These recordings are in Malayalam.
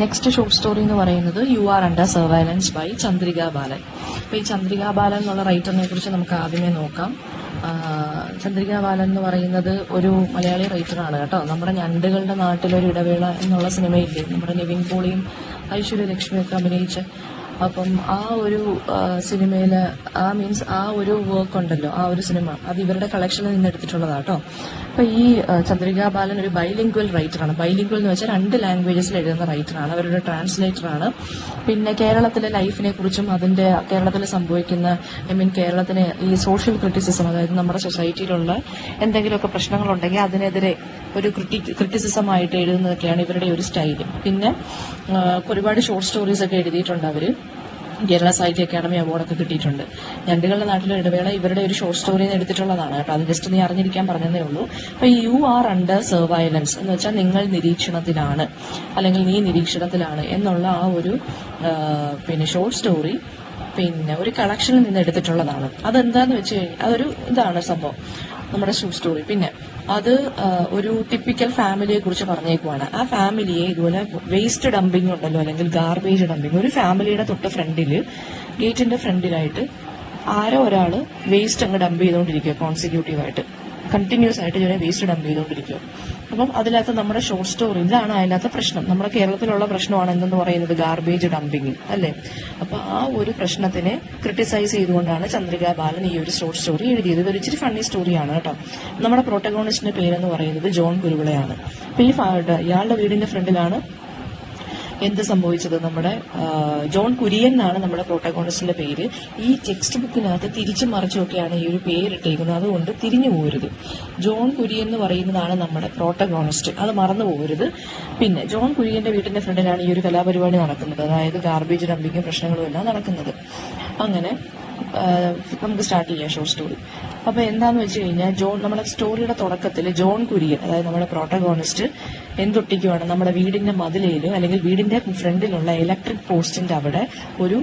നെക്സ്റ്റ് ഷോർട്ട് സ്റ്റോറി എന്ന് പറയുന്നത് you are under surveillance by Chandrika Balan. അപ്പോൾ ഈ ചന്ദ്രിക ബാലൻ എന്നുള്ള റൈറ്ററിനെ കുറിച്ച് നമുക്ക് ആദ്യമേ നോക്കാം. ചന്ദ്രിക ബാലൻ എന്ന് പറയുന്നത് ഒരു മലയാളി റൈറ്ററാണ് കേട്ടോ. നമ്മുടെ ഞണ്ടുകളുടെ നാട്ടിലൊരു ഇടവേള എന്നുള്ള സിനിമയില്ലേ, നമ്മുടെ നിവിൻ പോളിയും ഐശ്വര്യ ലക്ഷ്മിയൊക്കെ അഭിനയിച്ച, അപ്പം ആ ഒരു സിനിമയിൽ ആ ഒരു വർക്ക് ഉണ്ടല്ലോ, ആ ഒരു സിനിമ അത് ഇവരുടെ കളക്ഷനിൽ നിന്ന് എടുത്തിട്ടുള്ളതാട്ടോ. അപ്പൊ ഈ ചന്ദ്രിക ബാലൻ ഒരു ബൈലിംഗ്വൽ റൈറ്ററാണ്. ബൈലിംഗ്വൽ എന്ന് വെച്ചാൽ 2 ലാംഗ്വേജസിൽ എഴുതുന്ന റൈറ്ററാണ്. അവരുടെ ട്രാൻസ്ലേറ്ററാണ്. പിന്നെ കേരളത്തിലെ ലൈഫിനെ കുറിച്ചും അതിന്റെ കേരളത്തിൽ സംഭവിക്കുന്ന കേരളത്തിന് ഈ സോഷ്യൽ ക്രിറ്റിസിസം, അതായത് നമ്മുടെ സൊസൈറ്റിയിലുള്ള എന്തെങ്കിലുമൊക്കെ പ്രശ്നങ്ങളുണ്ടെങ്കിൽ അതിനെതിരെ ഒരു ക്രിറ്റിസിസമായിട്ട് എഴുതുന്നതൊക്കെയാണ് ഇവരുടെ ഒരു സ്റ്റൈല്. പിന്നെ ഒരുപാട് ഷോർട്ട് സ്റ്റോറീസ് ഒക്കെ എഴുതിയിട്ടുണ്ട് അവര്. കേരള സാഹിത്യ അക്കാദമി അവാർഡൊക്കെ കിട്ടിയിട്ടുണ്ട്. ഞണ്ടുകളുടെ നാട്ടിലെ ഇടവേള ഇവരുടെ ഒരു ഷോർട്ട് സ്റ്റോറിയിൽ എടുത്തിട്ടുള്ളതാണ് കേട്ടോ. അത് ജസ്റ്റ് നീ അറിഞ്ഞിരിക്കാൻ പറഞ്ഞതേ ഉള്ളൂ. അപ്പൊ യു ആർ അണ്ടർ സർവൈലൻസ് എന്ന് വെച്ചാൽ നിങ്ങൾ നിരീക്ഷണത്തിലാണ്, അല്ലെങ്കിൽ നീ നിരീക്ഷണത്തിലാണ് എന്നുള്ള ആ ഒരു പിന്നെ ഷോർട്ട് സ്റ്റോറി പിന്നെ ഒരു കളക്ഷനിൽ നിന്ന് എടുത്തിട്ടുള്ളതാണ്. അതെന്താന്ന് വെച്ച് കഴിഞ്ഞാൽ അതൊരു ഇതാണ് സംഭവം, നമ്മുടെ ഷോർട്ട് സ്റ്റോറി. പിന്നെ അത് ഒരു ടിപ്പിക്കൽ ഫാമിലിയെ കുറിച്ച് പറഞ്ഞേക്കുവാണ്. ആ ഫാമിലിയെ ഇതുപോലെ വേസ്റ്റ് ഡംപിങ് ഉണ്ടല്ലോ, അല്ലെങ്കിൽ ഗാർബേജ് ഡംപിങ്, ഒരു ഫാമിലിയുടെ തൊട്ട് ഫ്രണ്ടില്, ഗേറ്റിന്റെ ഫ്രണ്ടിലായിട്ട് ആരോ ഒരാള് വേസ്റ്റ് അങ്ങ് ഡംപ് ചെയ്തുകൊണ്ടിരിക്കുക, കോൺസിക്യൂട്ടീവായിട്ട് കണ്ടിന്യൂസ് ആയിട്ട് ഇവരെ വേസ്റ്റ് ഡംപ് ചെയ്തുകൊണ്ടിരിക്കുക. അപ്പം അതിനകത്ത് നമ്മുടെ ഷോർട്ട് സ്റ്റോറി ഇതാണ് അതിനകത്ത് പ്രശ്നം. നമ്മുടെ കേരളത്തിലുള്ള പ്രശ്നമാണ് എന്തെന്ന് പറയുന്നത് ഗാർബേജ് ഡംപിങ് അല്ലേ. അപ്പൊ ആ ഒരു പ്രശ്നത്തിനെ ക്രിട്ടിസൈസ് ചെയ്തുകൊണ്ടാണ് ചന്ദ്രിക ബാലൻ ഈ ഒരു ഷോർട്ട് സ്റ്റോറി എഴുതിയത്. ഇതൊരു ഇച്ചിരി ഫണ്ണി സ്റ്റോറിയാണ് കേട്ടോ. നമ്മുടെ പ്രോട്ടഗോണിസ്റ്റിന്റെ പേരെന്ന് പറയുന്നത് ജോൺ കുരുവിളയാണ്. അപ്പൊ ഇയാളുടെ വീടിന്റെ ഫ്രണ്ടിലാണ് എന്ത് സംഭവിച്ചത്, നമ്മുടെ ജോൺ കുര്യൻ എന്നാണ് നമ്മുടെ പ്രോട്ടഗോണിസ്റ്റിന്റെ പേര്. ഈ ടെക്സ്റ്റ് ബുക്കിനകത്ത് തിരിച്ചും മറിച്ചുമൊക്കെയാണ് ഈ ഒരു പേരിട്ടേക്കുന്നത്, അതുകൊണ്ട് തിരിഞ്ഞു പോകരുത്. ജോൺ കുര്യൻ എന്ന് പറയുന്നതാണ് നമ്മുടെ പ്രോട്ടഗോണിസ്റ്റ്, അത് മറന്നു പോകരുത്. പിന്നെ ജോൺ കുര്യന്റെ വീട്ടിന്റെ ഫ്രണ്ടിലാണ് ഈ ഒരു കലാപരിപാടി നടക്കുന്നത്, അതായത് ഗാർബേജ് ഡംപിങ്ങും പ്രശ്നങ്ങളും എല്ലാം നടക്കുന്നത്. അങ്ങനെ നമുക്ക് സ്റ്റാർട്ട് ചെയ്യാം ഷോർട്ട് സ്റ്റോറി. അപ്പൊ എന്താന്ന് വെച്ച് കഴിഞ്ഞാൽ നമ്മുടെ സ്റ്റോറിയുടെ തുടക്കത്തിൽ ജോൺ കുര്യൻ, അതായത് നമ്മുടെ പ്രോട്ടഗോണിസ്റ്റ് എന്തൊട്ടിക്കുവാണ്, നമ്മുടെ വീടിന്റെ മതിലയിൽ അല്ലെങ്കിൽ വീടിന്റെ ഫ്രണ്ടിലുള്ള ഇലക്ട്രിക് പോസ്റ്റിന്റെ അവിടെ ഒരു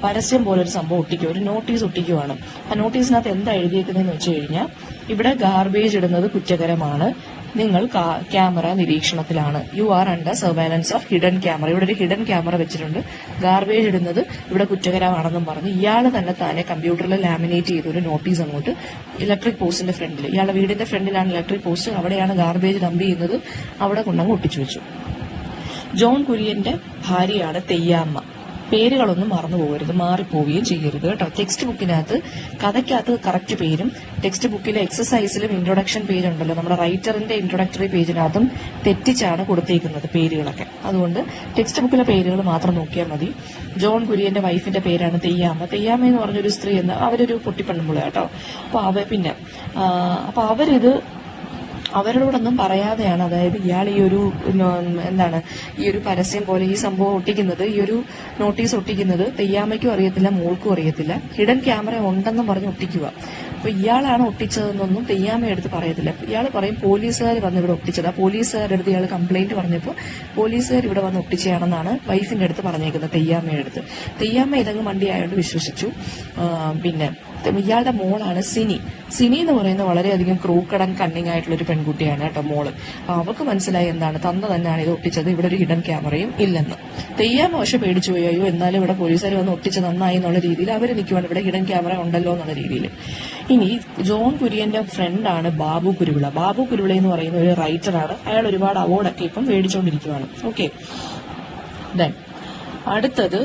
പരസ്യം പോലെ ഒരു സംഭവം ഒട്ടിക്കുക, ഒരു നോട്ടീസ് ഒട്ടിക്കുവാണ്. ആ നോട്ടീസിനകത്ത് എന്താ എഴുതിയേക്കുന്നതെന്ന് വെച്ച് കഴിഞ്ഞാൽ ഇവിടെ ഗാർബേജ് ഇടുന്നത് കുറ്റകരമാണ്, നിങ്ങൾ ക്യാമറ നിരീക്ഷണത്തിലാണ്, U are under surveillance of hidden camera. ഇവിടെ ഒരു ഹിഡൻ ക്യാമറ വെച്ചിട്ടുണ്ട്, ഗാർബേജ് ഇടുന്നത് ഇവിടെ കുറ്റകരമാണെന്നും പറഞ്ഞ് ഇയാൾ തന്നെ കമ്പ്യൂട്ടറിൽ ലാമിനേറ്റ് ചെയ്ത ഒരു നോട്ടീസ് അങ്ങോട്ട് ഇലക്ട്രിക് പോസ്റ്റിന്റെ ഫ്രണ്ടിൽ, ഇയാളുടെ വീടിന്റെ ഫ്രണ്ടിലാണ് ഇലക്ട്രിക് പോസ്റ്റ്, അവിടെയാണ് ഗാർബേജ് ഡംപ് ചെയ്യുന്നത്, അവിടെ കൊണ്ടങ്ങ് ഒട്ടിച്ചു വെച്ചു. ജോൺ കുര്യന്റെ ഭാര്യയാണ് തെയ്യാമ്മ. പേരുകളൊന്നും മറന്നു പോകരുത്, മാറിപ്പോവുകയും ചെയ്യരുത് കേട്ടോ. ടെക്സ്റ്റ് ബുക്കിനകത്ത് കഥയ്ക്കകത്ത് കറക്റ്റ് പേരും ടെക്സ്റ്റ് ബുക്കിലെ എക്സസൈസിലും ഇൻട്രൊഡക്ഷൻ പേജ് ഉണ്ടല്ലോ, നമ്മുടെ റൈറ്ററിന്റെ ഇൻട്രൊഡക്ടറി പേജിനകത്തും തെറ്റിച്ചാണ് കൊടുത്തേക്കുന്നത് പേരുകളൊക്കെ. അതുകൊണ്ട് ടെക്സ്റ്റ് ബുക്കിലെ പേരുകൾ മാത്രം നോക്കിയാൽ മതി. ജോൺ കുര്യന്റെ വൈഫിന്റെ പേരാണ് തെയ്യാമ്മ. തെയ്യാമ്മ എന്ന് പറഞ്ഞൊരു സ്ത്രീ എന്ന് അവരൊരു പൊട്ടിപ്പെണ്ണുമ്പോൾ കേട്ടോ. അപ്പൊ അവരിത് അവരോടൊന്നും പറയാതെയാണ്, അതായത് ഇയാൾ ഈ ഒരു ഈ ഒരു പരസ്യം പോലെ ഈ സംഭവം ഒട്ടിക്കുന്നത്, ഈ ഒരു നോട്ടീസ് ഒട്ടിക്കുന്നത് തെയ്യാമ്മയ്ക്കും അറിയത്തില്ല, മോൾക്കും അറിയത്തില്ല. ഹിഡൻ ക്യാമറ ഉണ്ടെന്നും പറഞ്ഞ് ഒട്ടിക്കുക. അപ്പൊ ഇയാളാണ് ഒട്ടിച്ചതെന്നൊന്നും തെയ്യാമ്മ എടുത്ത് പറയത്തില്ല. ഇയാൾ പറയും പോലീസുകാർ വന്ന് ഇവിടെ ഒട്ടിച്ചത്. ആ പോലീസുകാരുടെ അടുത്ത് ഇയാൾ കംപ്ലൈന്റ് പറഞ്ഞപ്പോൾ പോലീസുകാർ ഇവിടെ വന്ന് ഒട്ടിച്ചതാണെന്നാണ് വൈഫിന്റെ അടുത്ത് പറഞ്ഞേക്കുന്നത്, തെയ്യാമ്മയുടെ അടുത്ത്. തെയ്യാമ്മ ഇതങ്ങ് മണ്ടിയായോണ്ട് വിശ്വസിച്ചു. പിന്നെ ഇയാളുടെ മോളാണ് സിനി. സിനി എന്ന് പറയുന്നത് വളരെയധികം ക്രൂക്കഡ് ആൻഡ് കണ്ണിങ് ആയിട്ടുള്ള ഒരു പെൺകുട്ടിയാണ് കേട്ടോ മോള്. അപ്പൊ അവർക്ക് മനസ്സിലായി എന്താണ് തന്നെയാണ് ഇത് ഒട്ടിച്ചത്, ഇവിടെ ഒരു ഹിഡൻ ക്യാമറയും ഇല്ലെന്ന്. തെയ്യാമ്മ പക്ഷെ പേടിച്ചു പോയോ, എന്നാലും ഇവിടെ പോലീസുകാർ വന്ന് ഒട്ടിച്ച് നന്നായി എന്നുള്ള രീതിയിൽ അവർ നിൽക്കുവാണ്, ഇവിടെ ഹിഡൻ ക്യാമറ ഉണ്ടല്ലോ എന്നുള്ള രീതിയിൽ. ഇനി ജോൺ കുര്യന്റെ ഫ്രണ്ടാണ് ബാബു കുരുവിള. ബാബു കുരുവിള എന്ന് പറയുന്ന ഒരു റൈറ്ററാണ്. അയാൾ ഒരുപാട് അവാർഡൊക്കെ ഇപ്പം മേടിച്ചുകൊണ്ടിരിക്കുകയാണ്. ഓക്കെ, ദെൻ അടുത്തത്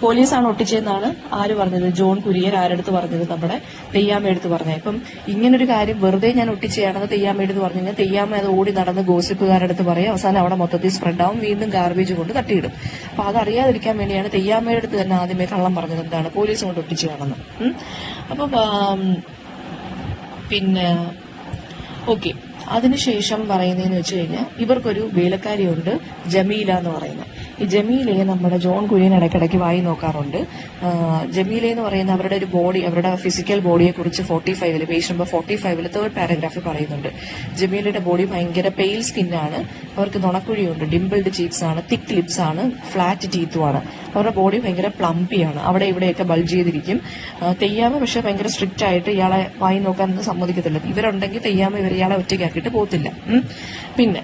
പോലീസാണ് ഒട്ടിച്ചതെന്നാണ് ആര് പറഞ്ഞത്, ജോൺ കുര്യൻ ആരെടുത്ത് പറഞ്ഞത്, നമ്മുടെ തെയ്യാമ്മ എടുത്ത് പറഞ്ഞത്. ഇപ്പം ഇങ്ങനൊരു കാര്യം വെറുതെ ഞാൻ ഒട്ടിച്ചതാണെന്ന് തെയ്യാമ്മ എടുത്ത് പറഞ്ഞു കഴിഞ്ഞാൽ തെയ്യാമ്മ അത് ഓടി നടന്ന് ഗോസിപ്പുകാരെടുത്ത് പറയും, അവസാനം അവിടെ മൊത്തത്തിൽ സ്പ്രെഡ് ആവും, വീണ്ടും ഗാർബേജ് കൊണ്ട് തട്ടിയിടും. അപ്പൊ അതറിയാതിരിക്കാൻ വേണ്ടിയാണ് തെയ്യാമ്മയുടെ അടുത്ത് തന്നെ ആദ്യമേ കള്ളം പറഞ്ഞത്, എന്താണ് പോലീസ് കൊണ്ട് ഒട്ടിച്ചതാണെന്ന്. അപ്പൊ പിന്നെ ഓക്കെ, അതിനുശേഷം പറയുന്നതെന്ന് വെച്ച് കഴിഞ്ഞാൽ ഇവർക്കൊരു വേലക്കാരിയുണ്ട്, ജമീല എന്ന് പറയുന്നത്. ഈ ജമീലയെ നമ്മുടെ ജോൺ കുര്യൻ ഇടയ്ക്കിടയ്ക്ക് വായി നോക്കാറുണ്ട്. ജമീല എന്ന് പറയുന്ന അവരുടെ ഒരു ബോഡി, അവരുടെ ഫിസിക്കൽ ബോഡിയെ കുറിച്ച് 45 പേജ് നമ്പർ 45 3rd പാരഗ്രാഫിൽ പറയുന്നുണ്ട്. ജമീലയുടെ ബോഡി ഭയങ്കര പെയിൽ സ്കിന്നാണ്, അവർക്ക് നുണക്കുഴിയുണ്ട്, ഡിംപിൾഡ് ചീക്സ് ആണ്, തിക്ക് ലിപ്സ് ആണ്, ഫ്ലാറ്റ് ടീത്തും ആണ്. അവരുടെ ബോഡി ഭയങ്കര പ്ലംപിയാണ്, അവിടെ ഇവിടെയൊക്കെ ബൾജ് ചെയ്തിരിക്കും. തെയ്യാമ്മ പക്ഷെ ഭയങ്കര സ്ട്രിക്റ്റ് ആയിട്ട് ഇയാളെ വായി നോക്കാൻ സമ്മതിക്കത്തില്ല. ഇവരുണ്ടെങ്കിൽ തെയ്യാമ്മ ഇയാളെ ഒറ്റയ്ക്കാക്കിയിട്ട് പോകത്തില്ല. പിന്നെ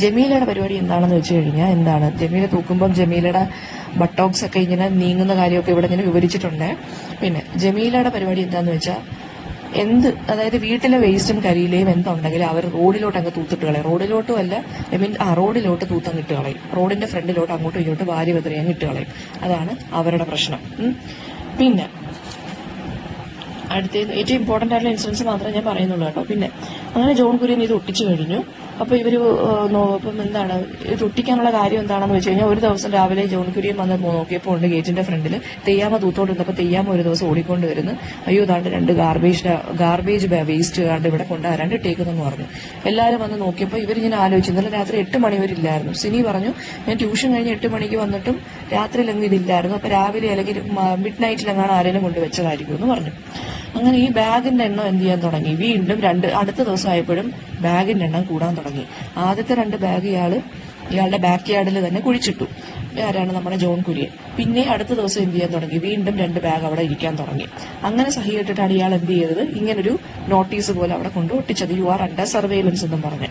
ജമീലയുടെ പരിപാടി എന്താണെന്ന് വെച്ച് കഴിഞ്ഞാൽ എന്താണ് ജമീല തൂക്കുമ്പം ജമീലയുടെ ബട്ടോക്സ് ഒക്കെ ഇങ്ങനെ നീങ്ങുന്ന കാര്യമൊക്കെ ഇവിടെ ഇങ്ങനെ വിവരിച്ചിട്ടുണ്ട്. പിന്നെ ജമീലയുടെ പരിപാടി എന്താന്ന് വെച്ചാൽ അതായത് വീട്ടിലെ വേസ്റ്റും കരിയിലെയും എന്തുണ്ടെങ്കിലും അവർ റോഡിലോട്ട് അങ്ങ് തൂത്തിട്ട് കളയും. റോഡിലോട്ടും അല്ല റോഡിലോട്ട് തൂത്തങ്ങ് ഇട്ട് കളയും. റോഡിന്റെ ഫ്രണ്ടിലോട്ട് അങ്ങോട്ടും ഇങ്ങോട്ടും വാരി വെതറി അങ്ങ് ഇട്ട് കളയും. അതാണ് അവരുടെ പ്രശ്നം. പിന്നെ അടുത്ത ഏറ്റവും ഇമ്പോർട്ടന്റ് ആയിട്ടുള്ള ഇൻസിഡൻസ് മാത്രമേ ഞാൻ പറയുന്നുള്ളൂ കേട്ടോ. പിന്നെ അങ്ങനെ ജോൺ കുര്യൻ ഇത് ഒട്ടിച്ചു കഴിഞ്ഞു. അപ്പൊ ഇവര് ഇപ്പം എന്താണ് ഇത് ഒട്ടിക്കാനുള്ള കാര്യം എന്താണെന്ന് വെച്ച് കഴിഞ്ഞാൽ ഒരു ദിവസം രാവിലെ ജോൺ കുര്യൻ വന്ന് നോക്കിയപ്പോൾ ഉണ്ട് ഗേറ്റിന്റെ ഫ്രണ്ടിൽ തെയ്യാമ തൂത്തോണ്ടിരുന്നപ്പോൾ തെയ്യാമ ഒരു ദിവസം ഓടിക്കൊണ്ട് വരുന്നു. അയ്യോ താണ്ട് 2 ഗാർബേജ് വേസ്റ്റ് കാണ്ട് ഇവിടെ കൊണ്ടുവരാണ്ട് ഇട്ടേക്കുന്നെന്ന് പറഞ്ഞു. എല്ലാവരും വന്ന് നോക്കിയപ്പോൾ ഇവരിങ്ങനെ ആലോചിച്ചു. ഇന്നലെ രാത്രി 8 മണി വരെ ഇല്ലായിരുന്നു. സിനി പറഞ്ഞു ഞാൻ ട്യൂഷൻ കഴിഞ്ഞ് 8 മണിക്ക് വന്നിട്ടും രാത്രിയിലെങ്കിലും ഇതില്ലായിരുന്നു. അപ്പൊ രാവിലെ അല്ലെങ്കിൽ മിഡ് നൈറ്റിലെങ്ങാണ് ആരെങ്കിലും കൊണ്ടുവച്ചതായിരിക്കും എന്ന് പറഞ്ഞു. അങ്ങനെ ഈ ബാഗിന്റെ എണ്ണം എന്ത് ചെയ്യാൻ തുടങ്ങി. വീണ്ടും അടുത്ത ദിവസം ആയപ്പോഴും ബാഗിന്റെ എണ്ണം കൂടാൻ തുടങ്ങി. ആദ്യത്തെ 2 ബാഗ് ഇയാളുടെ ബാക്ക് യാർഡിൽ തന്നെ കുഴിച്ചിട്ടു. ആരാണ് നമ്മുടെ ജോൺ കുര്യൻ. പിന്നെ അടുത്ത ദിവസം എന്ത് ചെയ്യാൻ തുടങ്ങി. വീണ്ടും 2 ബാഗ് അവിടെ ഇരിക്കാൻ തുടങ്ങി. അങ്ങനെ സഹിയിട്ടിട്ടാണ് ഇയാൾ എന്ത് ചെയ്തത്, ഇങ്ങനൊരു നോട്ടീസ് പോലെ അവിടെ കൊണ്ട് ഒട്ടിച്ചത്. യു ആർ അണ്ടർ സർവൈലൻസ് എന്നും പറഞ്ഞ്.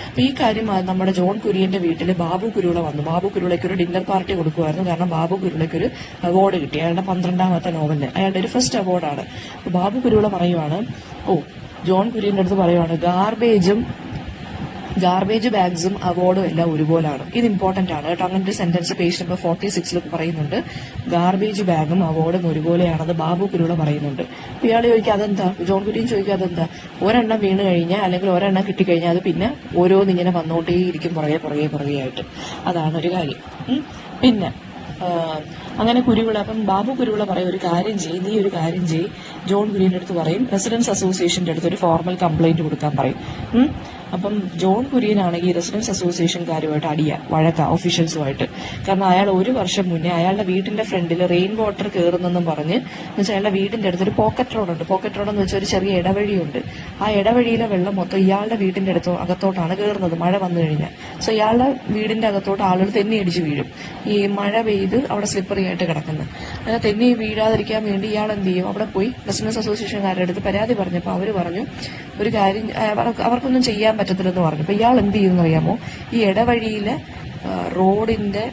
അപ്പൊ ഈ കാര്യം നമ്മുടെ ജോൺ കുര്യന്റെ വീട്ടിൽ ബാബു കുരുള വന്നു. ബാബു കുരുളയ്ക്ക് ഒരു ഡിന്നർ പാർട്ടി കൊടുക്കുമായിരുന്നു. കാരണം ബാബു കുരുളയ്ക്ക് ഒരു അവാർഡ് കിട്ടി. അയാളുടെ 12ാമത്തെ നോവലിന് അയാളുടെ ഒരു ഫസ്റ്റ് അവാർഡാണ്. ബാബു കുരുള പറയുവാണ്, ജോൺ കുര്യന്റെ അടുത്ത് പറയുവാണ് ഗാർബേജ് ബാഗ്സും അവാർഡും എല്ലാം ഒരുപോലാണ്. ഇത് ഇമ്പോർട്ടന്റ് ആണ് കേട്ടോ. അങ്ങനത്തെ സെന്റൻസ് പേജ് നമ്പർ 46 പറയുന്നുണ്ട്. ഗാർബേജ് ബാഗും അവാർഡും ഒരുപോലെയാണെന്ന് ബാബു കുരുള പറയുന്നുണ്ട്. ഇയാൾ ചോദിക്കുക അതെന്താ, ജോൺ കുര്യൻ ചോദിക്കുക അതെന്താ. ഒരെണ്ണം വീണ് കഴിഞ്ഞാൽ അല്ലെങ്കിൽ ഒരെണ്ണം കിട്ടിക്കഴിഞ്ഞാൽ അത് പിന്നെ ഓരോന്നിങ്ങനെ വന്നോട്ടേയിരിക്കും പുറകെ ആയിട്ട്. അതാണ് ഒരു കാര്യം. പിന്നെ അങ്ങനെ കുരുവിള അപ്പം ബാബു കുരുവിള പറയും ഒരു കാര്യം ചെയ്യ് ജോൺ കുര്യന്റെ അടുത്ത് പറയും റെസിഡൻസ് അസോസിയേഷന്റെ അടുത്ത് ഒരു ഫോർമൽ കംപ്ലൈന്റ് കൊടുക്കാൻ പറയും. അപ്പം ജോൺ കുര്യനാണെങ്കിൽ റെസിഡൻസ് അസോസിയേഷൻകാരുമായിട്ട് വഴക്ക ഓഫീഷ്യൽസുമായിട്ട്. കാരണം അയാൾ 1 വർഷം മുന്നേ അയാളുടെ വീട്ടിന്റെ ഫ്രണ്ടിൽ റെയിൻ വാട്ടർ കയറുന്നെന്നും പറഞ്ഞ് എന്നുവെച്ചാൽ അയാളുടെ വീടിന്റെ അടുത്തൊരു പോക്കറ്റ് റോഡുണ്ട്. പോക്കറ്റ് റോഡ് എന്ന് വെച്ചാൽ ഒരു ചെറിയ ഇടവഴിയുണ്ട്. ആ ഇടവഴിയിലെ വെള്ളം മൊത്തം ഇയാളുടെ വീടിന്റെ അകത്തോട്ടാണ് കയറുന്നത് മഴ വന്നു കഴിഞ്ഞാൽ. സോ ഇയാളുടെ വീടിന്റെ അകത്തോട്ട് ആളുകൾ തെന്നിയടിച്ച് വീഴും. ഈ മഴ പെയ്ത് അവിടെ സ്ലിപ്പറി ആയിട്ട് കിടക്കുന്നത്. അങ്ങനെ തെന്നി വീഴാതിരിക്കാൻ വേണ്ടി ഇയാൾ എന്ത് ചെയ്യും, അവിടെ പോയി റെസിഡൻസ് അസോസിയേഷൻകാരുടെ അടുത്ത് പരാതി പറഞ്ഞപ്പോൾ അവർ പറഞ്ഞു ഒരു കാര്യം അവർക്കൊന്നും ചെയ്യാൻ പറ്റത്തില്ലെന്ന് പറഞ്ഞു. അപ്പൊ ഇയാൾ എന്ത് ചെയ്യുമെന്ന് അറിയാമോ, ഈ ഇടവഴിയിലെ റോഡിന്റെ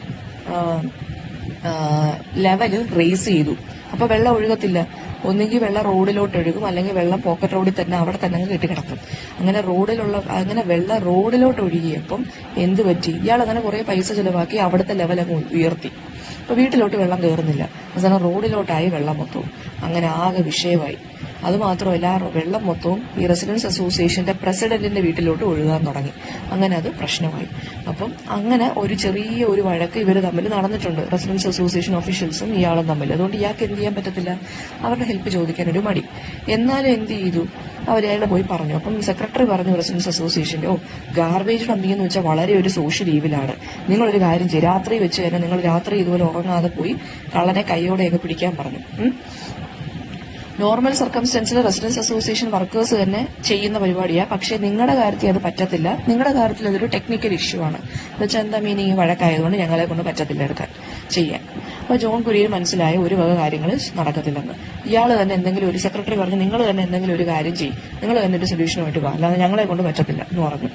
ലെവല് റേസ് ചെയ്തു. അപ്പൊ വെള്ളം ഒഴുകത്തില്ല. ഒന്നുകിൽ വെള്ളം റോഡിലോട്ട് ഒഴുകും, അല്ലെങ്കിൽ വെള്ളം പോക്കറ്റ് റോഡിൽ തന്നെ അവിടെ തന്നെ കെട്ടിക്കിടക്കും. അങ്ങനെ വെള്ളം റോഡിലോട്ട് ഒഴുകിയപ്പം എന്ത് പറ്റി, ഇയാൾ അങ്ങനെ കുറെ പൈസ ചെലവാക്കി അവിടുത്തെ ലെവൽ അങ്ങ് ഉയർത്തി. അപ്പൊ വീട്ടിലോട്ട് വെള്ളം കയറുന്നില്ല, അവസാനം റോഡിലോട്ടായി വെള്ളം മൊത്തവും. അങ്ങനെ ആകെ വിഷയമായി. അതുമാത്രമല്ല വെള്ളം മൊത്തവും ഈ റെസിഡൻസ് അസോസിയേഷന്റെ പ്രസിഡന്റിന്റെ വീട്ടിലോട്ട് ഒഴുകാൻ തുടങ്ങി. അങ്ങനെ അത് പ്രശ്നമായി. അപ്പം അങ്ങനെ ഒരു ചെറിയ ഒരു വഴക്ക് ഇവർ തമ്മിൽ നടന്നിട്ടുണ്ട്, റെസിഡൻസ് അസോസിയേഷൻ ഓഫീഷ്യൽസും ഇയാളും തമ്മിൽ. അതുകൊണ്ട് ഇയാൾക്ക് എന്ത് ചെയ്യാൻ പറ്റത്തില്ല, അവരുടെ ഹെൽപ്പ് ചോദിക്കാൻ ഒരു മടി. എന്നാലും എന്ത് ചെയ്തു, അവരയാളെ പോയി പറഞ്ഞു. അപ്പം സെക്രട്ടറി പറഞ്ഞു റെസിഡൻസ് അസോസിയേഷന്റെ ഗാർബേജ് ഡംപിംഗ് എന്ന് വെച്ചാൽ വളരെ ഒരു സോഷ്യൽ ഈവിലാണ്. നിങ്ങളൊരു കാര്യം ചെയ്യും, രാത്രി വെച്ച് തന്നെ നിങ്ങൾ രാത്രി ഇതുപോലെ ഉറങ്ങാതെ പോയി കള്ളനെ കൈയോടെയൊക്കെ പിടിക്കാൻ പറഞ്ഞു. നോർമൽ സർക്കംസ്റ്റൻസിൽ റെസിഡൻസ് അസോസിയേഷൻ വർക്കേഴ്സ് തന്നെ ചെയ്യുന്ന പരിപാടിയാണ്. പക്ഷേ നിങ്ങളുടെ കാര്യത്തിൽ അത് പറ്റത്തില്ല. നിങ്ങളുടെ കാര്യത്തിൽ അതൊരു ടെക്നിക്കൽ ഇഷ്യൂ ആണ്. എന്നുവെച്ചാൽ എന്താ മീനിങ്, വഴക്കായതുകൊണ്ട് ഞങ്ങളെ കൊണ്ട് പറ്റത്തില്ല ചെയ്യാൻ. അപ്പൊ ജോൺ കുര്യൻ മനസ്സിലായ ഒരു വക കാര്യങ്ങൾ നടക്കത്തില്ലെന്ന്. ഇയാൾ തന്നെ എന്തെങ്കിലും ഒരു സെക്രട്ടറി പറഞ്ഞു നിങ്ങൾ തന്നെ എന്തെങ്കിലും ഒരു കാര്യം ചെയ്യും, നിങ്ങൾ തന്നെ ഒരു സൊല്യൂഷനുമായിട്ട് പോകാം, അല്ലാതെ ഞങ്ങളെ കൊണ്ട് പറ്റത്തില്ല എന്ന് പറഞ്ഞു.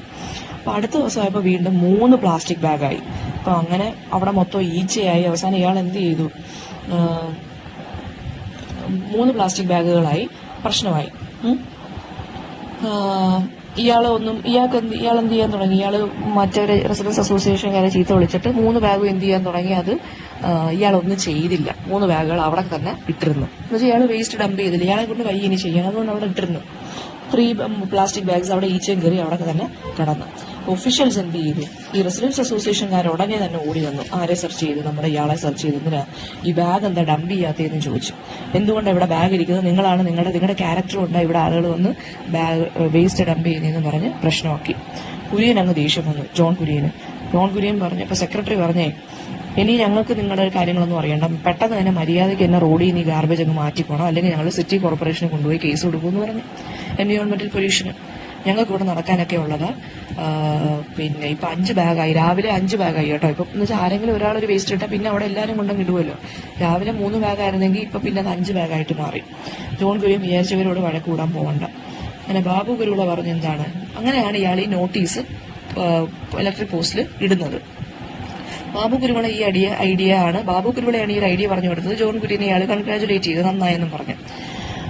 അപ്പൊ അടുത്ത ദിവസമായപ്പോൾ വീണ്ടും 3 പ്ലാസ്റ്റിക് ബാഗായി. അപ്പൊ അങ്ങനെ അവിടെ മൊത്തം ഈച്ചയായി. അവസാനം ഇയാൾ എന്ത് ചെയ്തു, 3 പ്ലാസ്റ്റിക് ബാഗുകളായി, പ്രശ്നമായി. ഇയാൾ എന്ത് ചെയ്യാൻ തുടങ്ങി, ഇയാള് മറ്റേ റെസിഡൻസ് അസോസിയേഷൻകാരെ ചീത്ത വിളിച്ചിട്ട് 3 ബാഗും എന്ത് ചെയ്യാൻ തുടങ്ങി, അത് ഇയാളൊന്നും ചെയ്തില്ല. 3 ബാഗുകൾ അവിടെ തന്നെ ഇട്ടിരുന്നു. എന്നുവെച്ചാൽ ഇയാൾ വേസ്റ്റ് ഡംപ് ചെയ്തില്ല, ഇയാളെ കൊണ്ട് കൈ ഇനി ചെയ്യണം, അതുകൊണ്ട് അവിടെ ഇട്ടിരുന്നു. 3 പ്ലാസ്റ്റിക് ബാഗ്സ് അവിടെ ഈച്ചയും കയറി അവിടെ തന്നെ കിടന്നു. ഒഫീഷ്യൽസ് എന്ത് ചെയ്തു, ഈ റെസിഡൻസ് അസോസിയേഷൻകാർ ഉടനെ തന്നെ ഓടി വന്നു. ആരെ സെർച്ച് ചെയ്തു, നമ്മുടെ ഇയാളെ സെർച്ച് ചെയ്തു. എന്തിനാ ഈ ബാഗ് എന്താ ഡംപ് ചെയ്യാത്തതെന്ന് ചോദിച്ചു. എന്തുകൊണ്ട് ഇവിടെ ബാഗ് ഇരിക്കുന്നത്, നിങ്ങളാണ്, നിങ്ങളുടെ ക്യാരക്ടർ ഉണ്ടായി ഇവിടെ ആളുകൾ വന്ന് ബാഗ് വേസ്റ്റ് ഡംപ് ചെയ്യുന്നതെന്ന് പറഞ്ഞ് പ്രശ്നമാക്കി. കുര്യൻ അങ്ങ് ദേഷ്യം വന്നു, ജോൺ കുര്യൻ പറഞ്ഞു. അപ്പൊ സെക്രട്ടറി പറഞ്ഞേ, ഇനി ഞങ്ങൾക്ക് നിങ്ങളുടെ കാര്യങ്ങളൊന്നും അറിയണ്ട, പെട്ടെന്ന് തന്നെ മര്യാദയ്ക്ക് എന്നെ റോഡിൽ നിന്ന് ഈ ഗാർബേജ് അങ്ങ് മാറ്റിക്കോണം, അല്ലെങ്കിൽ ഞങ്ങൾ സിറ്റി കോർപ്പറേഷന് കൊണ്ടുപോയി കേസ് കൊടുക്കുമെന്ന് പറഞ്ഞു. എൻവയോൺമെന്റൽ പൊല്യൂഷന് ഞങ്ങൾക്ക് ഇവിടെ നടക്കാനൊക്കെ ഉള്ളത്. പിന്നെ ഇപ്പൊ 5 ബാഗായി, രാവിലെ 5 ബാഗായി കേട്ടോ. ഇപ്പൊ എന്ന് വെച്ചാൽ ആരെങ്കിലും ഒരാളൊരു വേസ്റ്റ് ഇട്ടാൽ പിന്നെ അവിടെ എല്ലാവരും കൊണ്ടും ഇടുമല്ലോ. രാവിലെ 3 ബാഗായിരുന്നെങ്കിൽ ഇപ്പൊ പിന്നെ അത് 5 ബാഗായിട്ട് മാറി. ജോൺ കുര്യൻ വിചാരിച്ചവരോട് വഴക്ക് കൂടാൻ പോകണ്ട. അങ്ങനെ ബാബു കുരുള പറഞ്ഞെന്താണ്, അങ്ങനെയാണ് ഇയാൾ ഈ നോട്ടീസ് ഇലക്ട്രിക് പോസ്റ്റിൽ ഇടുന്നത്. ബാബു കുരുവിള ഈ ഐഡിയ ആണ്, ബാബു കുരുവിളയാണ് ഈ ഒരു ഐഡിയ പറഞ്ഞു കൊടുത്തത്. ജോൺ കുര്യനെ ഇയാൾ കൺഗ്രാജുലേറ്റ് ചെയ്ത് നന്നായെന്നും പറഞ്ഞു.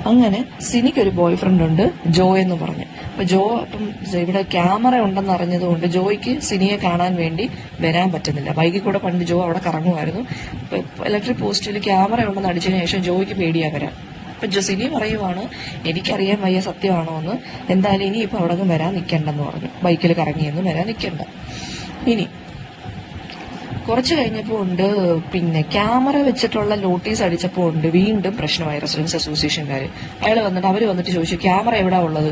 അങ്ങനെ സിനിക്ക് ഒരു ബോയ് ഫ്രണ്ട് ഉണ്ട്, ജോ എന്ന് പറഞ്ഞു. അപ്പൊ ജോ അപ്പം ഇവിടെ ക്യാമറ ഉണ്ടെന്ന് അറിഞ്ഞതുകൊണ്ട് ജോയ്ക്ക് സിനിയെ കാണാൻ വേണ്ടി വരാൻ പറ്റുന്നില്ല. ബൈക്കിൽ കൂടെ പണ്ട് ജോ അവിടെ കറങ്ങുമായിരുന്നു. ഇലക്ട്രിക് പോസ്റ്റിൽ ക്യാമറ ഉണ്ടെന്ന് അടിച്ചതിന് ശേഷം ജോയ്ക്ക് പേടിയാ വരാൻ. അപ്പൊ സിനി പറയുവാണ്, എനിക്കറിയാൻ വയ്യ സത്യമാണോ എന്ന്, എന്തായാലും ഇനി ഇപ്പൊ അവിടെ നിന്ന് വരാൻ നിൽക്കണ്ടെന്ന് പറഞ്ഞു. ബൈക്കിൽ കറങ്ങിയൊന്നും വരാൻ നിൽക്കണ്ട. ഇനി കുറച്ച് കഴിഞ്ഞപ്പോൾ ഉണ്ട് പിന്നെ ക്യാമറ വെച്ചിട്ടുള്ള നോട്ടീസ് അടിച്ചപ്പോൾ ഉണ്ട് വീണ്ടും പ്രശ്നമായി റെസിഡൻസ് അസോസിയേഷൻകാർ. അയാൾ വന്നിട്ട് അവർ വന്നിട്ട് ചോദിച്ചു, ക്യാമറ എവിടെ ഉള്ളത്,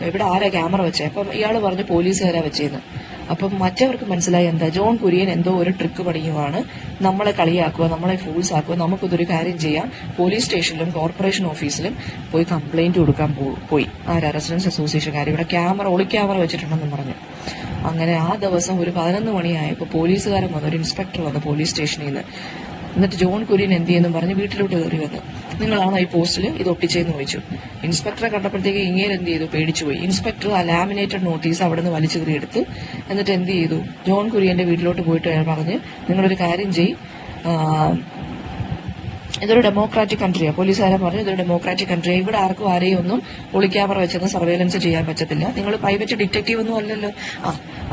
ഇവിടെ ആരാ ക്യാമറ വെച്ചേ? അപ്പം ഇയാൾ പറഞ്ഞു പോലീസുകാരാ വെച്ചേന്ന്. അപ്പം മറ്റവർക്ക് മനസ്സിലായി എന്താ ജോൺ കുര്യൻ എന്തോ ഒരു ട്രിക്ക് പഠിക്കുവാണ്, നമ്മളെ കളിയാക്കുക, നമ്മളെ ഫൂൾസ് ആക്കുക, നമുക്കിതൊരു കാര്യം ചെയ്യാം, പോലീസ് സ്റ്റേഷനിലും കോർപ്പറേഷൻ ഓഫീസിലും പോയി കംപ്ലൈന്റ് കൊടുക്കാൻ പോയി ആരാ റെസിഡൻസ് അസോസിയേഷൻകാർ, ഇവിടെ ഒളി ക്യാമറ വെച്ചിട്ടുണ്ടെന്ന് പറഞ്ഞു. അങ്ങനെ ആ ദിവസം ഒരു 11 മണിയായപ്പോൾ പോലീസുകാരൻ വന്നു, ഒരു ഇൻസ്പെക്ടർ വന്നു പോലീസ് സ്റ്റേഷനിൽ നിന്ന്. എന്നിട്ട് ജോൺ കുര്യൻ എന്ത് ചെയ്യുന്നു പറഞ്ഞ് വീട്ടിലോട്ട് കയറി വന്നു. നിങ്ങളാണോ ഈ പോസ്റ്റിൽ ഇത് ഒട്ടിച്ചതെന്ന് ചോദിച്ചു. ഇൻസ്പെക്ടറെ കണ്ടപ്പോഴത്തേക്ക് ഇങ്ങനെ എന്ത് ചെയ്തു, പേടിച്ചുപോയി. ഇൻസ്പെക്ടർ ആ ലാമിനേറ്റഡ് നോട്ടീസ് അവിടെ നിന്ന് വലിച്ചു കയറി എടുത്ത് എന്നിട്ട് എന്ത് ചെയ്തു, ജോൺ കുര്യന്റെ വീട്ടിലോട്ട് പോയിട്ട് പറഞ്ഞ് നിങ്ങളൊരു കാര്യം ചെയ്യ്, ഇതൊരു ഡെമോക്രാറ്റിക് കൺട്രിയാണ്. പോലീസുകാരെ പറഞ്ഞു ഇതൊരു ഡെമോക്രാറ്റിക് കൺട്രിയാണ്, ഇവിടെ ആർക്കും ആരെയും ഒന്നും ഒളിക്യാമറ വെച്ചൊന്നും സർവേലൻസ് ചെയ്യാൻ പറ്റത്തില്ല, നിങ്ങൾ പ്രൈവറ്റ് ഡിറ്റക്റ്റീവ് ഒന്നും അല്ലല്ലോ.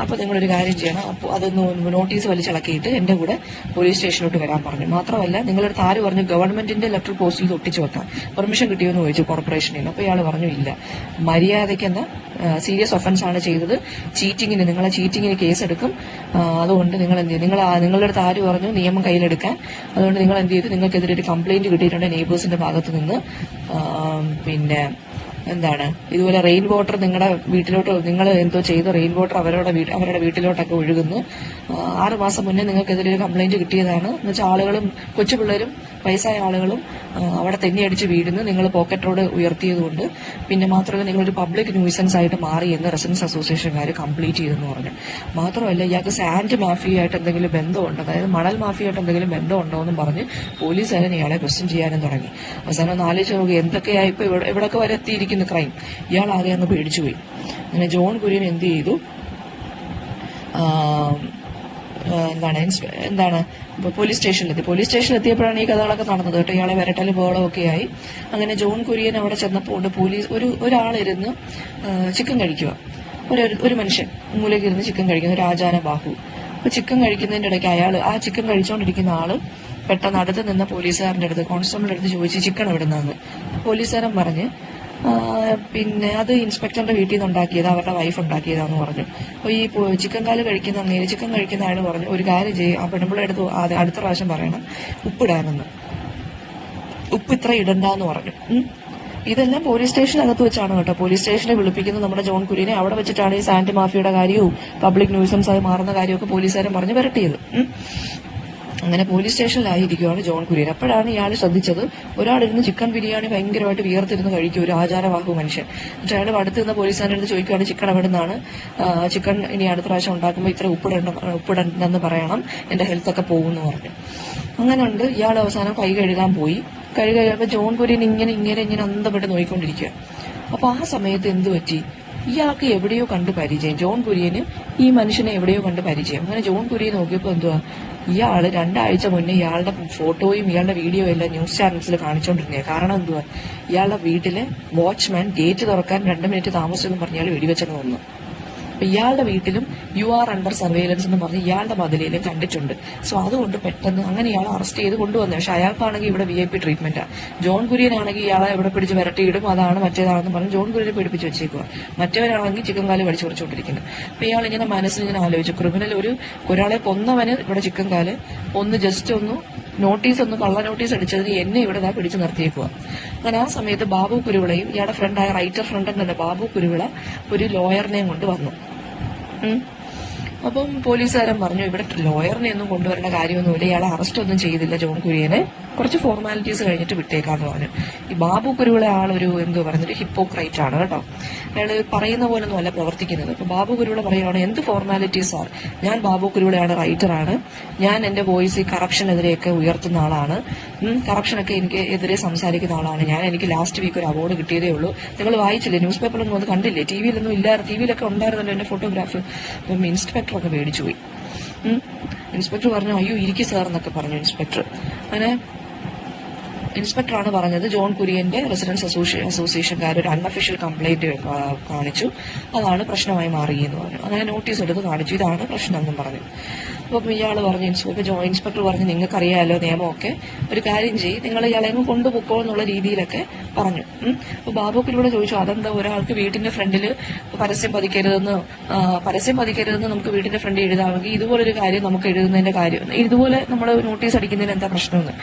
അപ്പൊ നിങ്ങളൊരു കാര്യം ചെയ്യണം, അപ്പോൾ അതൊന്ന് നോട്ടീസ് വലിച്ചിളക്കിയിട്ട് എന്റെ കൂടെ പോലീസ് സ്റ്റേഷനിലോട്ട് വരാൻ പറഞ്ഞു. മാത്രമല്ല നിങ്ങളടുത്ത് ആര് പറഞ്ഞു ഗവൺമെന്റിന്റെ ലെറ്റർ പോസ്റ്റിൽ ഒട്ടിച്ചു വെക്കാം, പെർമിഷൻ കിട്ടിയോന്ന് ചോദിച്ചു കോർപ്പറേഷനിൽ. അപ്പൊ ഇയാൾ പറഞ്ഞു ഇല്ല, മര്യാദയ്ക്കെന്ന സീരിയസ് ഒഫൻസ് ആണ് ചെയ്തത്, നിങ്ങളെ ചീറ്റിങ്ങിന് കേസെടുക്കും, അതുകൊണ്ട് നിങ്ങൾ എന്ത് ചെയ്യും, നിങ്ങളുടെ അടുത്ത് ആര് പറഞ്ഞു നിയമം കയ്യിലെടുക്കാൻ, അതുകൊണ്ട് നിങ്ങൾ എന്ത് ചെയ്തു, നിങ്ങൾക്കെതിരെ ഒരു കംപ്ലൈന്റ് കിട്ടിയിട്ടുണ്ട് നെയ്ബേഴ്സിന്റെ ഭാഗത്ത് നിന്ന്. പിന്നെ എന്താണ് ഇതുപോലെ റെയിൻ വാട്ടർ നിങ്ങളുടെ വീട്ടിലോട്ട് നിങ്ങൾ എന്തോ ചെയ്ത് റെയിൻ വാട്ടർ അവരുടെ വീട്ടിലോട്ടൊക്കെ ഒഴുകുന്നു. 6 മാസം മുന്നേ നിങ്ങൾക്കെതിരെ ഒരു കംപ്ലൈന്റ് കിട്ടിയതാണ്. എന്നുവെച്ചാൽ ആളുകളും കൊച്ചുപിള്ളേരും വയസ്സായ ആളുകളും അവിടെ തെന്നിയടിച്ച് വീഴുന്നു, നിങ്ങൾ പോക്കറ്റ് റോഡ് ഉയർത്തിയതുകൊണ്ട്. പിന്നെ മാത്രമല്ല നിങ്ങളൊരു പബ്ലിക് ന്യൂസൻസ് ആയിട്ട് മാറി എന്ന് റെസിഡൻസ് അസോസിയേഷൻകാർ കംപ്ലീറ്റ് ചെയ്തെന്ന് പറഞ്ഞു. മാത്രമല്ല ഇയാൾക്ക് സാൻഡ് മാഫിയായിട്ട് എന്തെങ്കിലും ബന്ധമുണ്ടോ, അതായത് മണൽ മാഫിയായിട്ട് എന്തെങ്കിലും ബന്ധമുണ്ടോ എന്നും പറഞ്ഞ് പോലീസുകാരൻ ഇയാളെ ക്വസ്റ്റ്യൻ ചെയ്യാനും തുടങ്ങി. അവസാനം ഒന്ന് ആലോചിച്ച് നോക്കി എന്തൊക്കെയായി ഇപ്പൊ എവിടെയൊക്കെ വരെ എത്തിയിരിക്കുന്നു ക്രൈം. ഇയാൾ ആകെ അങ്ങ് പേടിച്ചുപോയി. അങ്ങനെ ജോൺ കുര്യൻ എന്ത് ചെയ്തു, എന്താണ് പോലീസ് സ്റ്റേഷനിലെത്തിയപ്പോഴാണ് ഈ കഥകളൊക്കെ നടന്നത് കേട്ടോ. ഇയാളെ വരട്ടലും ബോളവും ഒക്കെ ആയി. അങ്ങനെ ജോൺ കുര്യൻ അവിടെ ചെന്നപ്പോൾ പോലീസ് ഒരാളിരുന്ന് ചിക്കൻ കഴിക്കുക, ഒരു മനുഷ്യൻ മൂലക്കിരുന്ന് ചിക്കൻ കഴിക്കുന്നു, ഒരു ആചാര ബാഹു. അപ്പൊ ചിക്കൻ കഴിക്കുന്നതിന്റെ ഇടയ്ക്ക് ആ ചിക്കൻ കഴിച്ചുകൊണ്ടിരിക്കുന്ന ആള് പെട്ടെന്ന് അടുത്ത് നിന്ന പോലീസുകാരന്റെ അടുത്ത്, കോൺസ്റ്റബിളിന്റെ അടുത്ത് ചോദിച്ചു ചിക്കൻ എവിടെ നിന്നാന്ന്. പോലീസുകാരൻ പറഞ്ഞ് പിന്നെ അത് ഇൻസ്പെക്ടറിന്റെ വീട്ടിൽ നിന്ന് ഉണ്ടാക്കിയത്, അവരുടെ വൈഫ് ഉണ്ടാക്കിയതാന്ന് പറഞ്ഞു. അപ്പൊ ഈ ചിക്കൻ കഴിക്കുന്ന ആള് പറഞ്ഞു ഒരു കാര്യം ചെയ്യും, ആ പെണ്ണുമ്പിള്ള എടുത്ത് അടുത്ത പ്രാവശ്യം പറയണം ഉപ്പിടാനെന്ന്, ഉപ്പ് ഇത്ര ഇടണ്ടെന്ന് പറഞ്ഞു. ഇതെല്ലാം പോലീസ് സ്റ്റേഷനകത്ത് വെച്ചാണ് കേട്ടോ. പോലീസ് സ്റ്റേഷനെ വിളിപ്പിക്കുന്നത് നമ്മുടെ ജോൺ കുര്യനെ. അവിടെ വെച്ചിട്ടാണ് ഈ സാൻഡ് മാഫിയുടെ കാര്യവും പബ്ലിക് ന്യൂസൻസ് ആയി മാറുന്ന കാര്യമൊക്കെ പോലീസുകാരൻ പറഞ്ഞ് വരട്ടിയത്. അങ്ങനെ പോലീസ് സ്റ്റേഷനിലായിരിക്കുവാണ് ജോൺ കുര്യൻ. അപ്പോഴാണ് ഇയാൾ ശ്രദ്ധിച്ചത് ഒരാളിരുന്ന് ചിക്കൻ ബിരിയാണി ഭയങ്കരമായിട്ട് വിയർത്തിരുന്ന് കഴിക്കും, ഒരു ആചാരവാഹു മനുഷ്യൻ. എന്നിട്ട് അയാൾ അടുത്ത് നിന്ന് പോലീസുകാരുടെ അടുത്ത് ചോദിക്കുകയാണ് ചിക്കൻ എവിടെ നിന്നാണ്, ചിക്കൻ ഇനി അടുത്ത പ്രാവശ്യം ഉണ്ടാക്കുമ്പോൾ ഇത്ര ഉപ്പിടണ്ടെന്ന് പറയണം, എന്റെ ഹെൽത്ത് ഒക്കെ പോകുമെന്ന് പറഞ്ഞു. അങ്ങനെ ഉണ്ട്. ഇയാൾ അവസാനം കൈ കഴുകാൻ പോയി. കഴിയുമ്പോൾ ജോൺ കുര്യൻ ഇങ്ങനെ അന്തപ്പെട്ട് നോക്കിക്കൊണ്ടിരിക്കുക. അപ്പൊ ആ സമയത്ത് എന്ത് പറ്റി, ഇയാൾക്ക് എവിടെയോ കണ്ട് പരിചയം, ജോൺ കുര്യന് ഈ മനുഷ്യനെ എവിടെയോ കണ്ട് പരിചയം. അങ്ങനെ ജോൺ കുര്യൻ നോക്കിയപ്പോ എന്തുവാ, ഇയാള് 2 ആഴ്ച മുന്നേ ഇയാളുടെ ഫോട്ടോയും ഇയാളുടെ വീഡിയോ എല്ലാം ന്യൂസ് ചാനൽസിൽ കാണിച്ചുകൊണ്ടിരുന്നേ. കാരണം എന്തുവാ, ഇയാളുടെ വീട്ടിലെ വാച്ച്മാൻ ഗേറ്റ് തുറക്കാൻ 2 മിനിറ്റ് താമസിച്ചെന്ന് പറഞ്ഞ് ഇയാൾ വെടിവെച്ചെന്ന് തോന്നുന്നു. അപ്പൊ ഇയാളുടെ വീട്ടിലും യു ആർ അണ്ടർ സർവേലൻസ് എന്ന് പറഞ്ഞ് ഇയാളുടെ മതിലേലും കണ്ടിട്ടുണ്ട്. സോ അതുകൊണ്ട് പെട്ടെന്ന് അങ്ങനെ ഇയാളെ അറസ്റ്റ് ചെയ്ത് കൊണ്ടുവന്നു. പക്ഷെ അയാൾക്കാണെങ്കിൽ ഇവിടെ VIP ട്രീറ്റ്മെന്റാ. ജോൺ കുര്യനാണെങ്കിൽ ഇയാളെ ഇവിടെ പിടിച്ച് വരട്ടിയിടും, അതാണ് മറ്റേതാണെന്ന് പറഞ്ഞ് ജോൺ കുര്യനെ പേടിപ്പിച്ച് വെച്ചേക്കുക. മറ്റവരാണെങ്കിൽ ചിക്കൻ കാല് വലിച്ചു പറിച്ചുകൊണ്ടിരിക്കുന്നത്. അപ്പൊ ഇയാൾ ഇങ്ങനെ മനസ്സിലിങ്ങനെ ആലോചിച്ചു, ക്രിമിനൽ ഒരാളെ കൊന്നവന് ഇവിടെ ചിക്കൻ കാല്, നോട്ടീസ് കള്ള നോട്ടീസ് അടിച്ചതിന് എന്നെ ഇവിടെ പിടിച്ചു നിർത്തിയേക്കുക. അങ്ങനെ ആ സമയത്ത് ബാബു കുരുവിളയും ഇയാളുടെ ഫ്രണ്ടായ റൈറ്റർ ഫ്രണ്ട് തന്നെ ബാബു കുരുവിള ഒരു ലോയറിനെയും കൊണ്ട് വന്നു. അപ്പം പോലീസുകാരൻ പറഞ്ഞു ഇവിടെ ലോയറിനെ ഒന്നും കൊണ്ടുവരേണ്ട കാര്യമൊന്നുമില്ല, ഇയാളെ അറസ്റ്റ് ഒന്നും ചെയ്തില്ല ജോൺ കുര്യനെ, കുറച്ച് ഫോർമാലിറ്റീസ് കഴിഞ്ഞിട്ട് വിട്ടേക്കാന്ന് പറഞ്ഞു. ഈ ബാബു കുരുവിള ആളൊരു എന്തോ പറയുന്നൊരു ഹിപ്പോക്രൈറ്റ് ആണ് കേട്ടോ. അയാൾ പറയുന്ന പോലെ ഒന്നും അല്ല പ്രവർത്തിക്കുന്നത്. അപ്പൊ ബാബു കുരുവിള പറയുകയാണ് എന്ത് ഫോർമാലിറ്റീസ് ആണ്, ഞാൻ ബാബു കുരുവിളയാണ്, റൈറ്ററാണ്, ഞാൻ എന്റെ വോയിസ് ഈ കറപ്ഷനെതിരെയൊക്കെ ഉയർത്തുന്ന ആളാണ്, കറപ്ഷനൊക്കെ എനിക്ക് എതിരെ സംസാരിക്കുന്ന ആളാണ് ഞാൻ, എനിക്ക് ലാസ്റ്റ് വീക്ക് ഒരു അവാർഡ് കിട്ടിയതേ ഉള്ളൂ, നിങ്ങൾ വായിച്ചില്ലേ, ന്യൂസ് പേപ്പറിലൊന്നും അത് കണ്ടില്ലേ, ടിവിയിലൊന്നും ഇല്ലായിരുന്നു, ടിവിയിലൊക്കെ ഉണ്ടായിരുന്നല്ലോ എന്റെ ഫോട്ടോഗ്രാഫ്. അപ്പം ഇൻസ്പെക്ടറൊക്കെ പേടിച്ചു പോയി. ഇൻസ്പെക്ടർ പറഞ്ഞു അയ്യോ ഇരിക്കും സാർ എന്നൊക്കെ പറഞ്ഞു ഇൻസ്പെക്ടർ. അങ്ങനെ ഇൻസ്പെക്ടറാണ് പറഞ്ഞത് ജോൺ കുര്യന്റെ റെസിഡൻസ് അസോസിയേഷൻകാർ ഒരു അൺഒഫീഷ്യൽ കംപ്ലൈന്റ് കാണിച്ചു, അതാണ് പ്രശ്നമായി മാറിയെന്ന് പറഞ്ഞു. അങ്ങനെ നോട്ടീസ് എടുത്ത് കാണിച്ചു, ഇതാണ് പ്രശ്നം എന്നും പറഞ്ഞു. അപ്പം ഇയാൾ പറഞ്ഞു, ഇൻസ്പെക്ടർ പറഞ്ഞു നിങ്ങൾക്കറിയാലോ നിയമമൊക്കെ, ഒരു കാര്യം ചെയ്യും, നിങ്ങൾ ഇയാളെ കൊണ്ടുപോക്കോ എന്നുള്ള രീതിയിലൊക്കെ പറഞ്ഞു. അപ്പൊ ബാബുക്കിലൂടെ ചോദിച്ചു അതെന്താ ഒരാൾക്ക് വീട്ടിന്റെ ഫ്രണ്ടിൽ പരസ്യം പതിക്കരുതെന്ന് നമുക്ക് വീട്ടിന്റെ ഫ്രണ്ടിൽ എഴുതാമെങ്കിൽ ഇതുപോലൊരു കാര്യം നമുക്ക് എഴുതുന്നതിന്റെ കാര്യം, ഇതുപോലെ നമ്മൾ നോട്ടീസ് അടിക്കുന്നതിന് എന്താ പ്രശ്നമെന്ന്.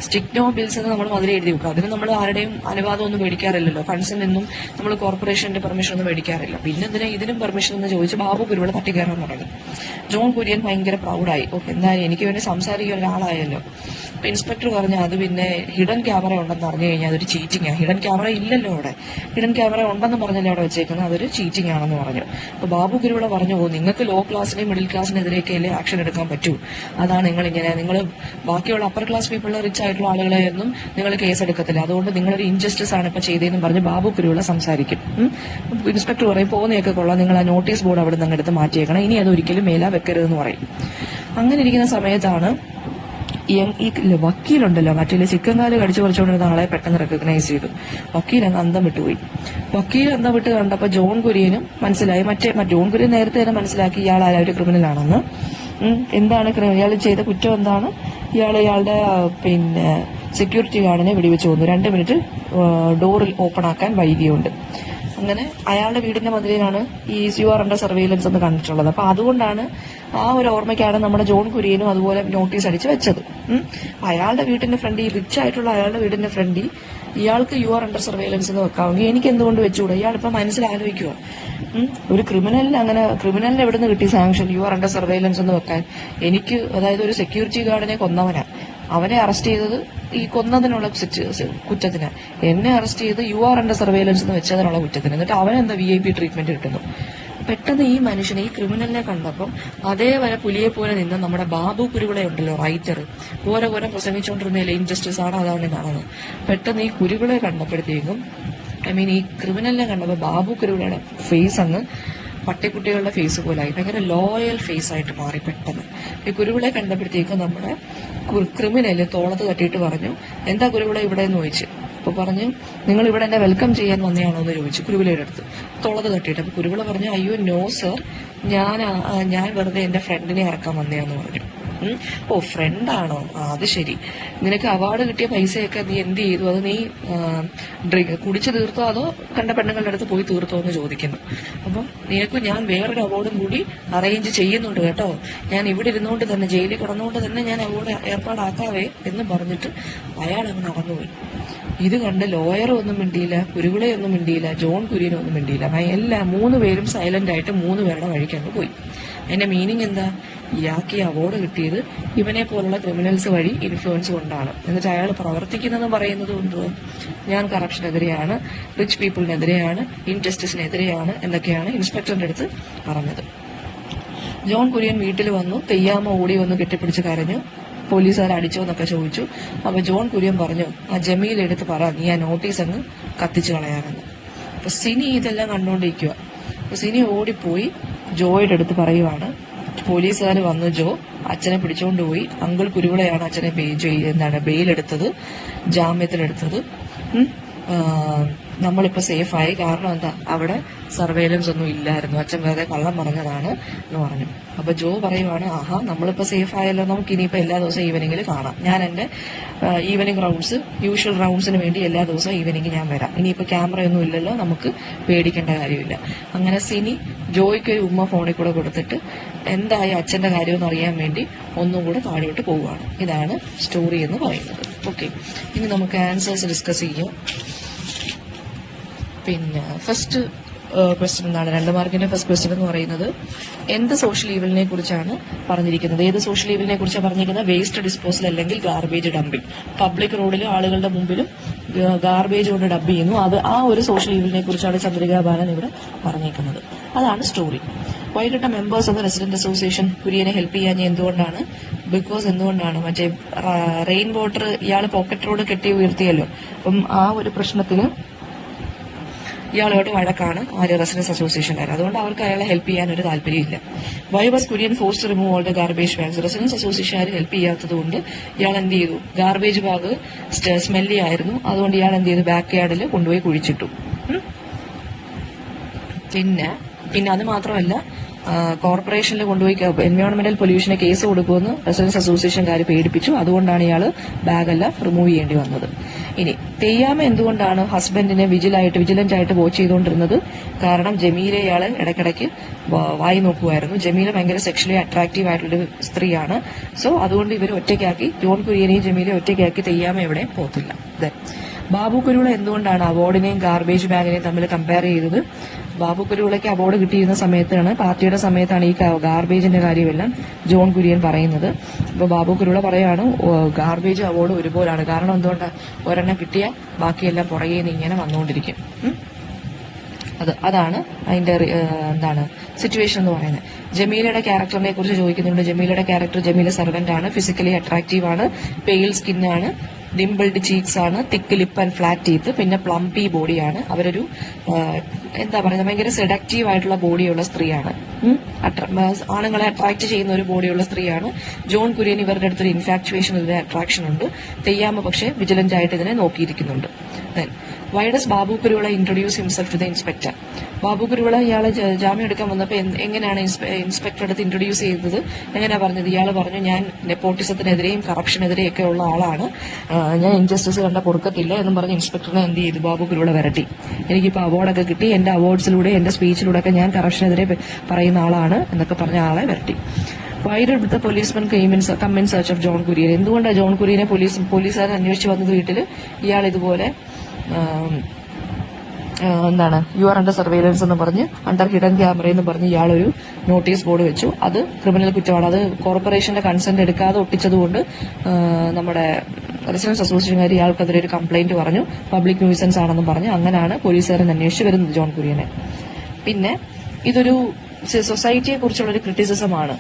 സ്റ്റിക് നോ ബിൽസ് എന്ന് നമ്മൾ അതിൽ എഴുതി വെക്കും, അതിന് നമ്മൾ ആരുടെയും അനുവാദം ഒന്നും മേടിക്കാറില്ലല്ലോ, കൺസേൺ നിന്നും നമ്മൾ കോർപ്പറേഷന്റെ പെർമിഷൻ ഒന്നും മേടിക്കാറില്ല, പിന്നെ എന്തിനാ ഇതിനും പെർമിഷൻ എന്ന് ചോദിച്ച് ബാബു കുരുവിള തട്ടിക്കയറാൻ തുടങ്ങി. ജോൺ കുര്യൻ ഭയങ്കര പ്രൗഡായി, ഓക്കെ എന്തായാലും എനിക്ക് വേണ്ടി സംസാരിക്കുന്ന ഒരാളായല്ലോ. അപ്പൊ ഇൻസ്പെക്ടർ പറഞ്ഞു അത് പിന്നെ ഹിഡൻ ക്യാമറ ഉണ്ടെന്ന് പറഞ്ഞു കഴിഞ്ഞാൽ അതൊരു ചീറ്റിംഗ്. ഹിഡൻ ക്യാമറ ഇല്ലല്ലോ അവിടെ, ഹിഡൻ ക്യാമറ ഉണ്ടെന്ന് പറഞ്ഞല്ലേ അവിടെ വെച്ചേക്കുന്നത്, അതൊരു ചീറ്റിംഗ് ആണെന്ന് പറഞ്ഞു. അപ്പൊ ബാബു കുരുവിള പറഞ്ഞു നിങ്ങൾക്ക് ലോ ക്ലാസിനെയും മിഡിൽ ക്ലാസിനെതിരെയൊക്കെയല്ലേ ആക്ഷൻ എടുക്കാൻ പറ്റൂ, അതാണ് നിങ്ങൾ ബാക്കിയുള്ള അപ്പർ ക്ലാസ് പീപ്പിളിലെ റിച്ച് ആയിട്ടുള്ള ആളുകളെ ഒന്നും നിങ്ങൾ കേസ് എടുക്കത്തില്ല, അതുകൊണ്ട് നിങ്ങളൊരു ഇൻജസ്റ്റിസ് ആണ് ഇപ്പൊ ചെയ്തതെന്ന് പറഞ്ഞ് ബാബു കുരുവിള സംസാരിക്കും. ഇൻസ്പെക്ടർ പറയും പോകുന്നതൊക്കെ കൊള്ളാം, നിങ്ങൾ ആ നോട്ടീസ് ബോർഡ് അവിടെ നിന്ന് എടുത്ത് മാറ്റിയേക്കണം, ഇനി അത് ഒരിക്കലും മേലാ വെക്കരുതെന്ന് പറയും. അങ്ങനെ ഇരിക്കുന്ന സമയത്താണ് ഈ വക്കീലുണ്ടല്ലോ മറ്റേ ചിക്കൻ കാല് കടിച്ചു പറിച്ചുകൊണ്ടിരുന്ന ആളെ പെട്ടെന്ന് റെക്കഗ്നൈസ് ചെയ്തു. വക്കീൽ അങ്ങ് അന്തം വിട്ടുപോയി. വക്കീൽ അന്തം വിട്ട് കണ്ടപ്പോ ജോൺ കുര്യനും മനസ്സിലായി, ജോൺ കുര്യൻ നേരത്തെ തന്നെ മനസ്സിലാക്കി ഇയാൾ ഒരു ക്രിമിനലാണെന്ന്. എന്താണ് ഇയാൾ ചെയ്ത കുറ്റം എന്താണ്, ഇയാളുടെ പിന്നെ സെക്യൂരിറ്റി ഗാർഡിനെ വെടിവെച്ച് കൊന്നു, 2 മിനിറ്റ് ഡോറിൽ ഓപ്പൺ ആക്കാൻ വൈകിയുണ്ട്. അങ്ങനെ അയാളുടെ വീടിന്റെ മതിലിലാണ് ഈ യു ആർ അണ്ടർ സർവൈലൻസ് എന്ന് കണ്ടിട്ടുള്ളത്. അപ്പൊ അതുകൊണ്ടാണ് ആ ഒരു ഓർമ്മയ്ക്കാണ് നമ്മുടെ ജോൺ കുര്യനും അതുപോലെ നോട്ടീസ് അടിച്ച് വെച്ചത്. അയാളുടെ വീടിന്റെ ഫ്രണ്ട്, ഈ റിച്ച് ആയിട്ടുള്ള അയാളുടെ വീടിന്റെ ഫ്രണ്ട് ഇയാൾക്ക് യു ആർ അണ്ടർ സർവൈലൻസ് എന്ന് വെക്കാമെങ്കിൽ എനിക്ക് എന്തുകൊണ്ട് വെച്ചുകൂടാ, ഇയാളിപ്പോ മനസ്സിലാലോചിക്കുക ഒരു ക്രിമിനലിന് എവിടെ നിന്ന് കിട്ടി sanction U are under surveillance എന്ന് വെക്കാൻ. എനിക്ക് അതായത് ഒരു സെക്യൂരിറ്റി ഗാർഡിനെ കൊന്നവനാ, അവനെ അറസ്റ്റ് ചെയ്തത് ഈ കൊന്നതിനുള്ള കുറ്റത്തിന്, എന്നെ അറസ്റ്റ് ചെയ്ത് യു ആർ അണ്ടർ സർവൈലൻസ് എന്ന് വെച്ചതിനുള്ള കുറ്റത്തിന്, എന്നിട്ട് അവനെന്താ VIP ട്രീറ്റ്മെന്റ് കിട്ടുന്നു. പെട്ടെന്ന് ഈ മനുഷ്യനെ, ഈ ക്രിമിനലിനെ കണ്ടപ്പം അതേവരെ പുലിയെ പോലെ നിന്ന് നമ്മുടെ ബാബു കുരുവിള ഉണ്ടല്ലോ റൈറ്റർ, ഓരോ പ്രസംഗിച്ചുകൊണ്ടിരുന്നതിലെ ഇൻജസ്റ്റിസ് ആണ് അതാണ് ഇതാണെന്ന്, പെട്ടെന്ന് ഈ കുരുവിളെ കണ്ടപ്പോഴത്തേക്കും ഈ ക്രിമിനലിനെ കണ്ടപ്പോൾ ബാബു കുരുവിളയുടെ ഫേസ് അങ്ങ് പട്ടിക്കുട്ടികളുടെ ഫേസ് പോലായി, ഭയങ്കര ലോയൽ ഫേസ് ആയിട്ട് മാറി പെട്ടെന്ന്. ഈ കുരുവിളെ കണ്ടപ്പോഴത്തേക്കും നമ്മുടെ ക്രിമിനല് തോളത്ത് തട്ടിയിട്ട് പറഞ്ഞു എന്താ കുരുവിള ഇവിടെ എന്ന് ചോദിച്ചു. അപ്പൊ പറഞ്ഞു നിങ്ങൾ ഇവിടെ എന്നെ വെൽക്കം ചെയ്യാൻ വന്നതാണോ എന്ന് ചോദിച്ചു കുരുവിളയുടെ അടുത്ത് തോളത്ത് തട്ടിയിട്ട്. അപ്പൊ കുരുവിള പറഞ്ഞു അയ്യോ നോ സർ, ഞാൻ വെറുതെ എന്റെ ഫ്രണ്ടിനെ ഇറക്കാൻ വന്നതാന്ന് പറഞ്ഞു. ഓ ഫ്രണ്ടാണോ, അത് ശരി, നിനക്ക് അവാർഡ് കിട്ടിയ പൈസയൊക്കെ നീ എന്ത് ചെയ്തു, അത് നീ കുടിച്ചു തീർത്തോ അതോ കണ്ട പെണ്ണുങ്ങളുടെ അടുത്ത് പോയി തീർത്തോ എന്ന് ചോദിക്കുന്നു. അപ്പം നിനക്ക് ഞാൻ വേറൊരു അവാർഡും കൂടി അറേഞ്ച് ചെയ്യുന്നുണ്ട് കേട്ടോ, ഞാൻ ഇവിടെ ഇരുന്നുകൊണ്ട് തന്നെ ജയിലിൽ കിടന്നുകൊണ്ട് തന്നെ ഞാൻ അവാർഡ് ഏർപ്പാടാക്കാവേ എന്ന് പറഞ്ഞിട്ട് അയാൾ അങ്ങ് നടന്നുപോയി. ഇത് കണ്ട് ലോയർ ഒന്നും മിണ്ടിയില്ല, കുരുവിളയൊന്നും മിണ്ടിയില്ല, ജോൺ കുര്യനൊന്നും മിണ്ടിയില്ല. 3 പേരും സൈലന്റ് ആയിട്ട് 3 പേരുടെ വഴിക്കങ്ങ് പോയി. അതിന്റെ മീനിങ് എന്താ, ഇയാൾക്ക് ഈ അവാർഡ് കിട്ടിയത് ഇവനെ പോലുള്ള ക്രിമിനൽസ് വഴി ഇൻഫ്ലുവൻസ് കൊണ്ടാണ്. എന്നിട്ട് അയാൾ പ്രവർത്തിക്കുന്നതെന്ന് പറയുന്നത് കൊണ്ട് ഞാൻ കറപ്ഷനെതിരെയാണ്, റിച്ച് പീപ്പിളിനെതിരെയാണ്, ഇൻജസ്റ്റിസിനെതിരെയാണ് എന്നൊക്കെയാണ് ഇൻസ്പെക്ടറിന്റെ അടുത്ത് പറഞ്ഞത്. ജോൺ കുര്യൻ വീട്ടിൽ വന്നു, തെയ്യാമ്മ ഓടി വന്ന് കെട്ടിപ്പിടിച്ച് കരഞ്ഞു, പോലീസുകാർ അടിച്ചോ എന്നൊക്കെ ചോദിച്ചു. അപ്പൊ ജോൺ കുര്യൻ പറഞ്ഞു ആ ജമീൽ എടുത്ത് പറ നീ ആ നോട്ടീസ് അങ്ങ് കത്തിച്ചു കളയാനെന്ന്. അപ്പൊ സിനി ഇതെല്ലാം കണ്ടുകൊണ്ടിരിക്കുക. അപ്പൊ സിനി ഓടിപ്പോയി ജോയുടെ അടുത്ത് പറയുവാണ് പോലീസുകാർ വന്നു, ജോ അച്ഛനെ പിടിച്ചുകൊണ്ട് പോയി, അങ്കിൾ കുരുവിളയാണ് അച്ഛനെ ബെയിലെടുത്തത്, ജാമ്യത്തിലെടുത്തത്, നമ്മളിപ്പോ സേഫായി, കാരണം എന്താ അവിടെ സർവൈലൻസ് ഒന്നും ഇല്ലായിരുന്നു, അച്ഛൻ വേറെ കള്ളം പറഞ്ഞതാണ് എന്ന് പറഞ്ഞു. അപ്പൊ ജോ പറയുവാണ് ആഹാ നമ്മളിപ്പോ സേഫ് ആയല്ലോ, നമുക്ക് ഇനിയിപ്പോ എല്ലാ ദിവസവും ഈവനിങ്ങിൽ കാണാം, ഞാൻ എന്റെ ഈവനിങ് റൗണ്ട്സ് യൂഷ്വൽ റൗണ്ട്സിന് വേണ്ടി എല്ലാ ദിവസവും ഈവനിങ് ഞാൻ വരാം, ഇനിയിപ്പോ ക്യാമറയൊന്നും ഇല്ലല്ലോ, നമുക്ക് പേടിക്കേണ്ട കാര്യമില്ല. അങ്ങനെ സിനി ജോയ്ക്ക് ഒരു ഉമ്മ ഫോണിൽ കൂടെ കൊടുത്തിട്ട് എന്തായി അച്ഛന്റെ കാര്യമെന്ന് അറിയാൻ വേണ്ടി ഒന്നും കൂടെ താഴോട്ട് പോവുകയാണ്. ഇതാണ് സ്റ്റോറി എന്ന് പറയുന്നത്. ഓക്കെ, ഇനി നമുക്ക് ആൻസേഴ്സ് ഡിസ്കസ് ചെയ്യാം. പിന്നെ ഫസ്റ്റ് ക്വസ്റ്റ്യൻ എന്താണ് 2 മാർക്കിന്റെ ഫസ്റ്റ് ക്വസ്റ്റ്യൻ എന്ന് പറയുന്നത് എന്ത് സോഷ്യൽ ഈവലിനെ കുറിച്ചാണ് പറഞ്ഞിരിക്കുന്നത്? ഏത് സോഷ്യൽ ഈവലിനെ കുറിച്ചാണ് പറഞ്ഞിരിക്കുന്നത്? വേസ്റ്റ് ഡിസ്പോസൽ അല്ലെങ്കിൽ ഗാർബേജ് ഡംപിംഗ്. പബ്ലിക് റോഡിലും ആളുകളുടെ മുമ്പിലും ഗാർബേജ് കൊണ്ട് ഡംപ് ചെയ്യുന്നു. അത് ആ ഒരു സോഷ്യൽ ഈവലിനെ കുറിച്ചാണ് ചന്ദ്രിക ബാലൻ ഇവിടെ പറഞ്ഞേക്കുന്നത്. അതാണ് സ്റ്റോറി. വൈകിട്ട members of the resident association കുര്യനെ ഹെൽപ്പ് ചെയ്യാൻ എന്തുകൊണ്ടാണ്? ബിക്കോസ് എന്തുകൊണ്ടാണ്? മറ്റേ റെയിൻ വാട്ടർ ഇയാൾ പോക്കറ്റ് റോഡ് കെട്ടി ഉയർത്തിയല്ലോ. അപ്പം ആ ഒരു പ്രശ്നത്തിന് ഇയാളോട് വഴക്കാണ് റെസിഡൻസ് അസോസിയേഷൻകാർ. അതുകൊണ്ട് അവർക്ക് അയാളെ ഹെൽപ്പ് ചെയ്യാൻ ഒരു താല്പര്യമില്ല. Why was Kurian force to remove all the garbage bags? Residents അസോസിയേഷൻകാർ ഹെൽപ്പ് ചെയ്യാത്തത് കൊണ്ട് ഇയാൾ എന്ത് ചെയ്തു? ഗാർബേജ് ബാഗ് സ്മെല്ലി ആയിരുന്നു. അതുകൊണ്ട് ഇയാൾ എന്ത് ചെയ്തു? ബാക്ക് യാർഡിൽ കൊണ്ടുപോയി കുഴിച്ചിട്ടു. പിന്നെ അത് മാത്രമല്ല, കോർപ്പറേഷനിൽ കൊണ്ടുപോയി എൻവയോൺമെന്റൽ പൊല്യൂഷന് കേസ് കൊടുക്കുമെന്ന് റെസിഡൻസ് അസോസിയേഷൻകാർ പേടിപ്പിച്ചു. അതുകൊണ്ടാണ് ഇയാൾ ബാഗെല്ലാം റിമൂവ് ചെയ്യേണ്ടി വന്നത്. ഇനി തെയ്യാമ എന്തുകൊണ്ടാണ് ഹസ്ബൻഡിനെ വിജിലന്റ് ആയിട്ട് വാച്ച് ചെയ്തുകൊണ്ടിരുന്നത്? കാരണം ജമീലെ ഇയാള് ഇടയ്ക്കിടയ്ക്ക് വായി നോക്കുമായിരുന്നു. ജമീല ഭയങ്കര സെക്ഷലി അട്രാക്റ്റീവ് ആയിട്ടുള്ളൊരു സ്ത്രീയാണ്. സോ അതുകൊണ്ട് ഇവർ ഒറ്റയ്ക്കാക്കി, ജോൺ കുര്യനെയും ജമീലെ ഒറ്റയ്ക്കാക്കി തെയ്യാമ എവിടെയും പോത്തില്ല. ബാബു കുരുവിള എന്തുകൊണ്ടാണ് അവാർഡിനെയും ഗാർബേജ് ബാഗിനെയും തമ്മിൽ കമ്പയർ ചെയ്തത്? ബാബു കുരുവിളയ്ക്ക് അവാർഡ് കിട്ടിയിരുന്ന സമയത്താണ്, പാർട്ടിയുടെ സമയത്താണ് ഈ ഗാർബേജിന്റെ കാര്യമെല്ലാം ജോൺ കുര്യൻ പറയുന്നത്. അപ്പൊ ബാബു കുരുവിള പറയാണ് ഗാർബേജ് അവാർഡ് ഒരുപോലാണ്. കാരണം എന്തുകൊണ്ടാണ്? ഒരെണ്ണം കിട്ടിയാൽ ബാക്കിയെല്ലാം പുറകെ നിന്ന് ഇങ്ങനെ വന്നുകൊണ്ടിരിക്കും. അതാണ് അതിന്റെ എന്താണ് സിറ്റുവേഷൻ എന്ന് പറയുന്നത്. ജമീലയുടെ ക്യാരക്ടറിനെ കുറിച്ച് ചോദിക്കുന്നുണ്ട്. ജമീലയുടെ ക്യാരക്ടർ, ജമീല സെർവന്റ് ആണ്, ഫിസിക്കലി അട്രാക്റ്റീവ് ആണ്, പെയിൽ സ്കിന്നാണ്, ഡിംപിൾഡ് ചീക്സ് ആണ്, തിക്ക് ലിപ്പ് ആൻഡ് ഫ്ലാറ്റ് ടീത്ത്, പിന്നെ പ്ലംപി ബോഡിയാണ്. അവരൊരു എന്താ പറയുന്നത്, ഭയങ്കര സെഡക്റ്റീവ് ആയിട്ടുള്ള ബോഡിയുള്ള സ്ത്രീയാണ്. ആണുങ്ങളെ അട്രാക്ട് ചെയ്യുന്ന ഒരു ബോഡിയുള്ള സ്ത്രീയാണ്. ജോൺ കുര്യൻ ഇവരുടെ അടുത്തൊരു ഇൻഫാക്ച്വേഷൻ, ഇതിന് അട്രാക്ഷൻ ഉണ്ട്. തെയ്യാമ പക്ഷെ വിജിലന്റ് ആയിട്ട് ഇതിനെ നോക്കിയിരിക്കുന്നുണ്ട്. Why does Babu Kuruvila introduce himself to the inspector? Babu Kuruvila ഇയാളെ ജാമ്യം എടുക്കാൻ വന്നപ്പോൾ എങ്ങനെയാണ് ഇൻസ്പെക്ടർ അടുത്ത് ഇൻട്രൊഡ്യൂസ് ചെയ്തത്? എങ്ങനെയാ പറഞ്ഞത്? ഇയാൾ പറഞ്ഞു, ഞാൻ നെപ്പോട്ടിസത്തിനെതിരെയും കറപ്ഷനെതിരെയൊക്കെ ഉള്ള ആളാണ്, ഞാൻ ഇൻജസ്റ്റിസ് കണ്ട കൊടുക്കത്തില്ല എന്നും പറഞ്ഞ് ഇൻസ്പെക്ടറിനെ എന്ത് ചെയ്തു? ബാബു കുരുവിള വരട്ടി. എനിക്കിപ്പോൾ അവാർഡൊക്കെ കിട്ടി, എന്റെ അവാർഡ്സിലൂടെ എന്റെ സ്പീച്ചിലൂടെ ഒക്കെ ഞാൻ കറപ്ഷനെതിരെ പറയുന്ന ആളാണ് എന്നൊക്കെ പറഞ്ഞ ആളെ വരട്ടി. Why did the policeman come in search of John Kurian? എന്തുകൊണ്ടാണ് ജോൺ കുര്യനെ പോലീസുകാരൻ അന്വേഷിച്ച് വന്നത് വീട്ടിൽ? ഇയാൾ ഇതുപോലെ എന്താണ് യു ആർ അണ്ടർ സർവൈലൻസ് എന്ന് പറഞ്ഞ്, അണ്ടർ ഹിഡൻ ക്യാമറ എന്ന് പറഞ്ഞ് ഇയാളൊരു നോട്ടീസ് ബോർഡ് വെച്ചു. അത് ക്രിമിനൽ കുറ്റമാണ്. അത് കോർപ്പറേഷന്റെ കൺസെന്റ് എടുക്കാതെ ഒട്ടിച്ചതുകൊണ്ട് നമ്മുടെ റെസിഡൻസ് അസോസിയേഷൻകാർ ഇയാൾക്കെതിരെ ഒരു കംപ്ലൈന്റ് പറഞ്ഞു, പബ്ലിക് ന്യൂസൻസ് ആണെന്നും പറഞ്ഞു. അങ്ങനെയാണ് പോലീസുകാരൻ അന്വേഷിച്ച് വരുന്നത് ജോൺ കുര്യനെ. പിന്നെ ഇതൊരു സൊസൈറ്റിയെ കുറിച്ചുള്ള ഒരു ക്രിറ്റിസിസമാണ്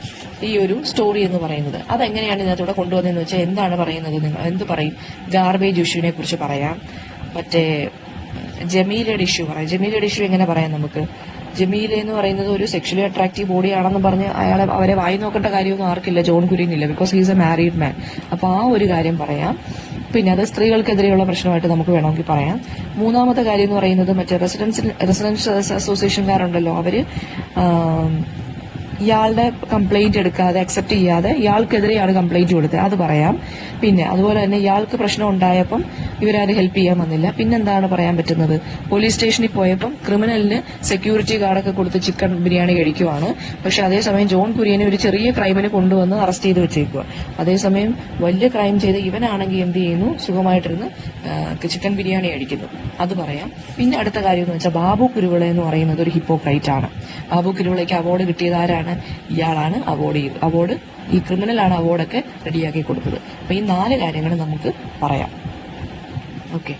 ഈ ഒരു സ്റ്റോറി എന്ന് പറയുന്നത്. അതെങ്ങനെയാണ് ഇതിനകത്തൂടെ കൊണ്ടുവന്നതെന്ന് വെച്ചാൽ എന്താണ് പറയുന്നത്? നിങ്ങൾ എന്ത് പറയും? ഗാർബേജ് ഇഷ്യൂവിനെ കുറിച്ച് പറയാം, മറ്റേ ജമീലയുടെ ഇഷ്യൂ പറയാം. ജമീലയുടെ ഇഷ്യൂ എങ്ങനെ പറയാം നമുക്ക്? ജമീല എന്ന് പറയുന്നത് ഒരു സെക്ഷലി അട്രാക്റ്റീവ് ബോഡിയാണെന്ന് പറഞ്ഞ് അവരെ വായി നോക്കേണ്ട കാര്യമൊന്നും ആർക്കില്ല, ജോൺ കുര്യനില്ല, because he's a married man. അപ്പൊ ആ ഒരു കാര്യം പറയാം. പിന്നെ അത് സ്ത്രീകൾക്കെതിരെയുള്ള പ്രശ്നമായിട്ട് നമുക്ക് വേണമെങ്കിൽ പറയാം. മൂന്നാമത്തെ കാര്യം എന്ന് പറയുന്നത് മറ്റേ റെസിഡൻസ് അസോസിയേഷൻകാരുണ്ടല്ലോ, അവര് ഇയാളുടെ കംപ്ലൈന്റ് എടുക്കാതെ, അക്സെപ്റ്റ് ചെയ്യാതെ ഇയാൾക്കെതിരെയാണ് കംപ്ലൈന്റ് കൊടുത്തത്, അത് പറയാം. പിന്നെ അതുപോലെ തന്നെ ഇയാൾക്ക് പ്രശ്നം ഉണ്ടായപ്പം ഇവരാരും ഹെൽപ്പ് ചെയ്യാൻ വന്നില്ല. പിന്നെന്താണ് പറയാൻ പറ്റുന്നത്? പോലീസ് സ്റ്റേഷനിൽ പോയപ്പം ക്രിമിനലിന് സെക്യൂരിറ്റി ഗാർഡൊക്കെ കൊടുത്ത് ചിക്കൻ ബിരിയാണി കഴിക്കുവാണ്. പക്ഷെ അതേസമയം ജോൺ കുര്യനെ ഒരു ചെറിയ ക്രൈമിന് കൊണ്ടുവന്ന് അറസ്റ്റ് ചെയ്ത് വെച്ചേക്കുക. അതേസമയം വലിയ ക്രൈം ചെയ്ത് ഇവനാണെങ്കിൽ എന്ത് ചെയ്യുന്നു? സുഖമായിട്ടിരുന്ന് ചിക്കൻ ബിരിയാണി കഴിക്കുന്നു, അത് പറയാം. പിന്നെ അടുത്ത കാര്യം എന്ന് വെച്ചാൽ ബാബു കുരുവിള എന്ന് പറയുന്നത് ഒരു ഹിപ്പോക്രൈറ്റ് ആണ്. ബാബു കുരുവിളയ്ക്ക് അവാർഡ് കിട്ടിയത് ആരാണ്? ഇയാളാണ് അവാർഡ് ഈ ക്രിമിനലാണ് അവാർഡൊക്കെ റെഡിയാക്കി കൊടുത്തത്. അപ്പൊ ഈ 4 കാര്യങ്ങൾ നമുക്ക് പറയാം. ഓക്കെ.